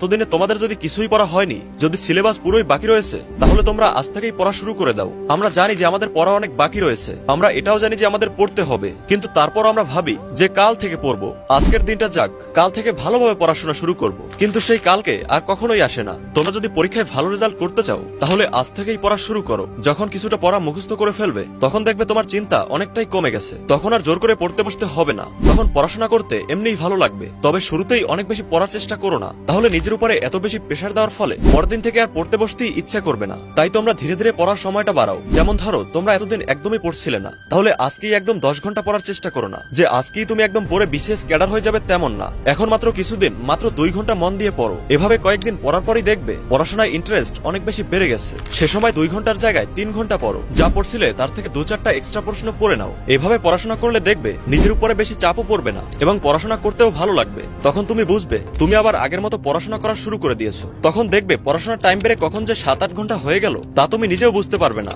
এতদিনে তোমাদের যদি কিছুই পড়া হয়নি, যদি সিলেবাস পুরোই বাকি রয়েছে, তাহলে তোমরা আজ থেকেই পড়া শুরু করে দাও। আমরা জানি যে আমাদের পড়া অনেক বাকি রয়েছে, আমরা এটাও জানি যে আমাদের পড়তে হবে, কিন্তু তারপর আমরা ভাবি যে কাল থেকে পড়বো, আজকের দিনটা যাক, কাল থেকে ভালোভাবে পড়াশোনা শুরু করব। কিন্তু সেই কালকে আর কখনোই আসে না। তোমরা যদি পরীক্ষায় ভালো রেজাল্ট করতে চাও, তাহলে আজ থেকেই পড়া শুরু করো। যখন কিছুটা পড়া মুখস্থ করে ফেলবে, তখন দেখবে তোমার চিন্তা অনেকটাই কমে গেছে। তখন আর জোর করে পড়তে বসতে হবে না, তখন পড়াশোনা করতে এমনিই ভালো লাগবে। তবে শুরুতেই অনেক বেশি পড়ার চেষ্টা করো না, তাহলে নিজের উপরে এত বেশি প্রেশার দেওয়ার ফলে পরদিন থেকে আর পড়তে বসতেই ইচ্ছা করবে না। তাই তোমরা ধীরে ধীরে পড়ার সময়টা বাড়াও। যেমন ধরো তোমরা এতদিন একদমই পড়ছিলে না, তাহলে আজকেই একদম 10 ঘন্টা পড়ার চেষ্টা করো না। যে আজকেই তুমি একদম পড়ে বিসিএস ক্যাডার হয়ে যাবে তেমন না। এখন মাত্র কিছুদিন, মাত্র 2 ঘন্টা মন দিয়ে পড়ো। এভাবে কয়েকদিন পড়ার পরই দেখবে পড়াশোনায় ইন্টারেস্ট অনেক বেশি বেড়ে গেছে। সে সময় 2 ঘন্টার জায়গায় 3 ঘন্টা পড়ো। যা পড়ছিলে তার থেকে 2-4টা এক্সট্রা প্রশ্ন পড়ে নাও। এভাবে পড়াশোনা করলে দেখবে নিজের উপরে বেশি চাপও পড়বে না এবং পড়াশোনা করতেও ভালো লাগবে। তখন তুমি বুঝবে তুমি আবার আগের মতো পড়াশোনা করা শুরু করে দিয়েছো। তখন দেখবে পড়াশোনার টাইম বেড়ে কখন যে 7-8 ঘন্টা হয়ে গেল তা তুমি নিজেও বুঝতে পারবে না।